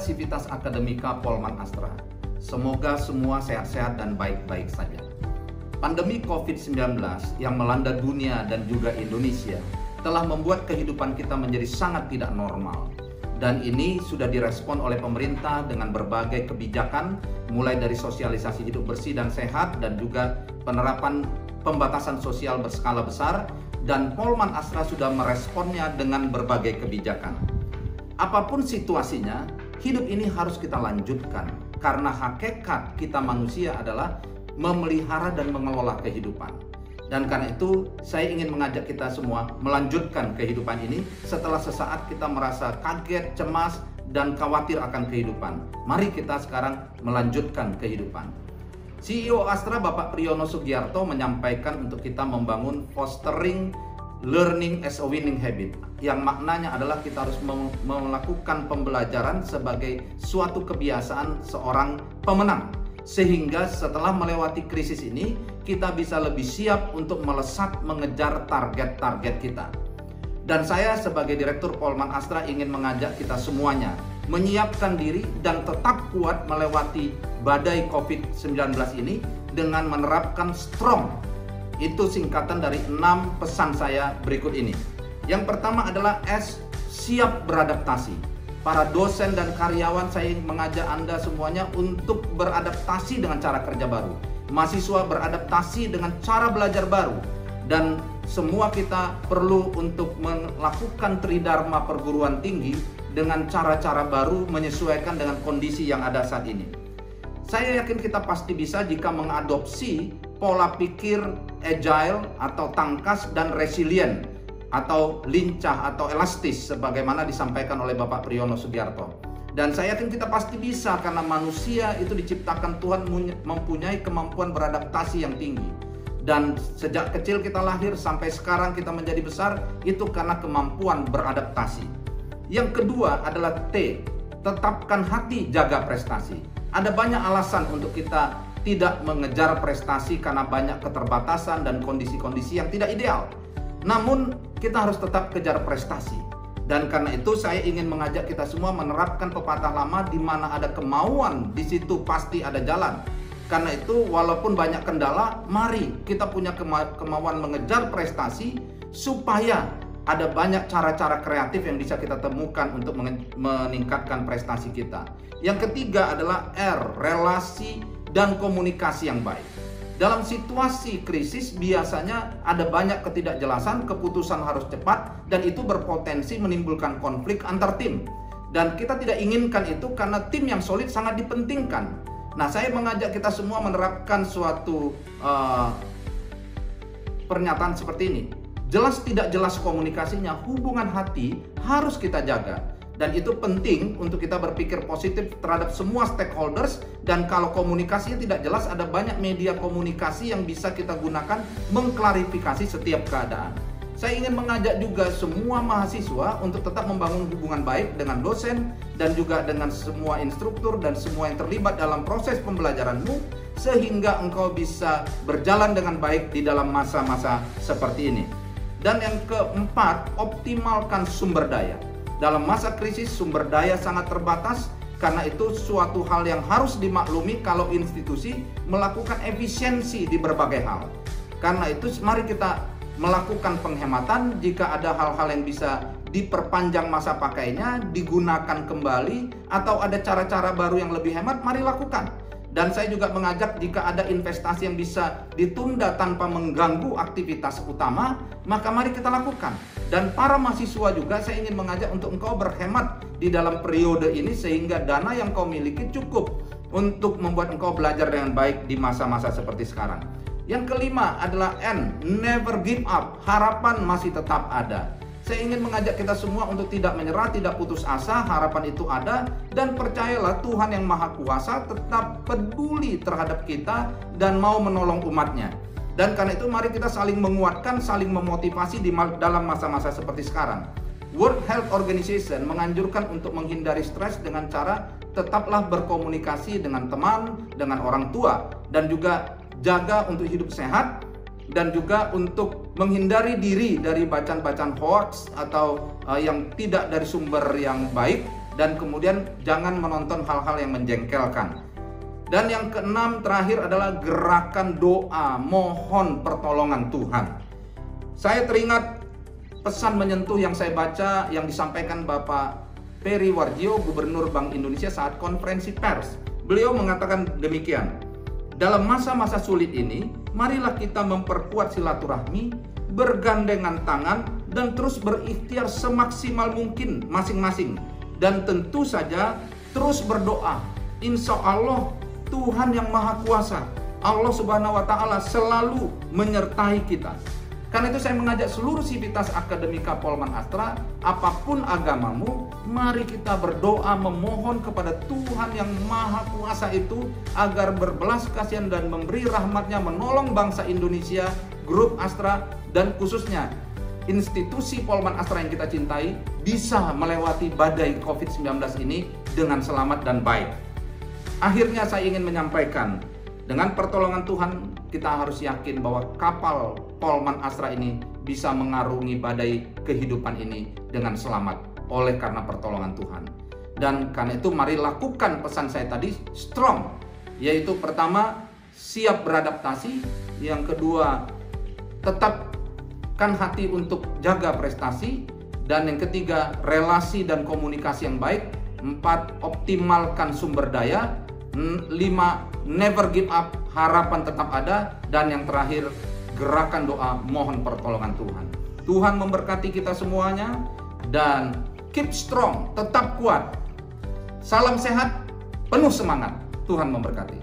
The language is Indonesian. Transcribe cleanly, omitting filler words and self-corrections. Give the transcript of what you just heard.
Civitas Akademika Polman Astra. Semoga semua sehat-sehat dan baik-baik saja. Pandemi COVID-19 yang melanda dunia dan juga Indonesia telah membuat kehidupan kita menjadi sangat tidak normal. Dan ini sudah direspon oleh pemerintah dengan berbagai kebijakan, mulai dari sosialisasi hidup bersih dan sehat dan juga penerapan pembatasan sosial berskala besar, dan Polman Astra sudah meresponnya dengan berbagai kebijakan. Apapun situasinya, hidup ini harus kita lanjutkan karena hakikat kita manusia adalah memelihara dan mengelola kehidupan. Dan karena itu saya ingin mengajak kita semua melanjutkan kehidupan ini setelah sesaat kita merasa kaget, cemas, dan khawatir akan kehidupan. Mari kita sekarang melanjutkan kehidupan. CEO Astra Bapak Priyono Sugiarto menyampaikan untuk kita membangun fostering learning as a winning habit, yang maknanya adalah kita harus melakukan pembelajaran sebagai suatu kebiasaan seorang pemenang, sehingga setelah melewati krisis ini kita bisa lebih siap untuk melesat mengejar target-target kita. Dan saya sebagai Direktur Polman Astra ingin mengajak kita semuanya menyiapkan diri dan tetap kuat melewati badai COVID-19 ini dengan menerapkan STRONG. Itu singkatan dari 6 pesan saya berikut ini. Yang pertama adalah S, siap beradaptasi. Para dosen dan karyawan, saya ingin mengajak Anda semuanya untuk beradaptasi dengan cara kerja baru. Mahasiswa beradaptasi dengan cara belajar baru. Dan semua kita perlu untuk melakukan tridharma perguruan tinggi dengan cara-cara baru menyesuaikan dengan kondisi yang ada saat ini. Saya yakin kita pasti bisa jika mengadopsi pola pikir agile atau tangkas dan resilient atau lincah atau elastis sebagaimana disampaikan oleh Bapak Priyono Sugiarto. Dan saya yakin kita pasti bisa karena manusia itu diciptakan Tuhan mempunyai kemampuan beradaptasi yang tinggi. Dan sejak kecil kita lahir sampai sekarang kita menjadi besar itu karena kemampuan beradaptasi. Yang kedua adalah T, tetapkan hati, jaga prestasi. Ada banyak alasan untuk kita tidak mengejar prestasi karena banyak keterbatasan dan kondisi-kondisi yang tidak ideal. Namun kita harus tetap kejar prestasi. Dan karena itu saya ingin mengajak kita semua menerapkan pepatah lama di mana ada kemauan, di situ pasti ada jalan. Karena itu walaupun banyak kendala, mari kita punya kemauan mengejar prestasi supaya ada banyak cara-cara kreatif yang bisa kita temukan untuk meningkatkan prestasi kita. Yang ketiga adalah R, relasi dan komunikasi yang baik. Dalam situasi krisis biasanya ada banyak ketidakjelasan, keputusan harus cepat, dan itu berpotensi menimbulkan konflik antar tim. Dan kita tidak inginkan itu karena tim yang solid sangat dipentingkan. Nah, saya mengajak kita semua menerapkan suatu pernyataan seperti ini. Jelas tidak jelas komunikasinya, hubungan hati harus kita jaga. Dan itu penting untuk kita berpikir positif terhadap semua stakeholders. Dan kalau komunikasinya tidak jelas, ada banyak media komunikasi yang bisa kita gunakan mengklarifikasi setiap keadaan. Saya ingin mengajak juga semua mahasiswa untuk tetap membangun hubungan baik dengan dosen dan juga dengan semua instruktur dan semua yang terlibat dalam proses pembelajaranmu, sehingga engkau bisa berjalan dengan baik di dalam masa-masa seperti ini. Dan yang keempat, optimalkan sumber daya. Dalam masa krisis sumber daya sangat terbatas, karena itu suatu hal yang harus dimaklumi kalau institusi melakukan efisiensi di berbagai hal. Karena itu mari kita melakukan penghematan. Jika ada hal-hal yang bisa diperpanjang masa pakainya, digunakan kembali, atau ada cara-cara baru yang lebih hemat, mari lakukan. Dan saya juga mengajak jika ada investasi yang bisa ditunda tanpa mengganggu aktivitas utama, maka mari kita lakukan. Dan para mahasiswa juga saya ingin mengajak untuk engkau berhemat di dalam periode ini sehingga dana yang kau miliki cukup untuk membuat engkau belajar dengan baik di masa-masa seperti sekarang. Yang kelima adalah N, never give up, harapan masih tetap ada. Saya ingin mengajak kita semua untuk tidak menyerah, tidak putus asa, harapan itu ada. Dan percayalah Tuhan yang Maha Kuasa tetap peduli terhadap kita dan mau menolong umatnya. Dan karena itu mari kita saling menguatkan, saling memotivasi dalam masa-masa seperti sekarang. World Health Organization menganjurkan untuk menghindari stres dengan cara tetaplah berkomunikasi dengan teman, dengan orang tua, dan juga jaga untuk hidup sehat, dan juga untuk menghindari diri dari bacaan-bacaan hoax atau yang tidak dari sumber yang baik, dan kemudian jangan menonton hal-hal yang menjengkelkan. Dan yang keenam terakhir adalah gerakan doa, mohon pertolongan Tuhan. Saya teringat pesan menyentuh yang saya baca yang disampaikan Bapak Peri Warjio, Gubernur Bank Indonesia saat konferensi pers. Beliau mengatakan demikian, dalam masa-masa sulit ini, marilah kita memperkuat silaturahmi, bergandengan tangan, dan terus berikhtiar semaksimal mungkin masing-masing. Dan tentu saja terus berdoa. Insya Allah Tuhan yang Maha Kuasa, Allah Subhanahu wa Ta'ala selalu menyertai kita. Karena itu saya mengajak seluruh sivitas akademika Polman Astra, apapun agamamu, mari kita berdoa memohon kepada Tuhan yang Maha Kuasa itu agar berbelas kasihan dan memberi rahmatnya menolong bangsa Indonesia, grup Astra, dan khususnya institusi Polman Astra yang kita cintai bisa melewati badai COVID-19 ini dengan selamat dan baik. Akhirnya saya ingin menyampaikan, dengan pertolongan Tuhan kita harus yakin bahwa kapal Polman Astra ini bisa mengarungi badai kehidupan ini dengan selamat oleh karena pertolongan Tuhan. Dan karena itu mari lakukan pesan saya tadi, strong, yaitu pertama siap beradaptasi, yang kedua tetapkan hati untuk jaga prestasi, dan yang ketiga relasi dan komunikasi yang baik, 4 optimalkan sumber daya, 5 never give up, harapan tetap ada, dan yang terakhir gerakan doa mohon pertolongan Tuhan. Tuhan memberkati kita semuanya dan keep strong, tetap kuat. Salam sehat, penuh semangat. Tuhan memberkati.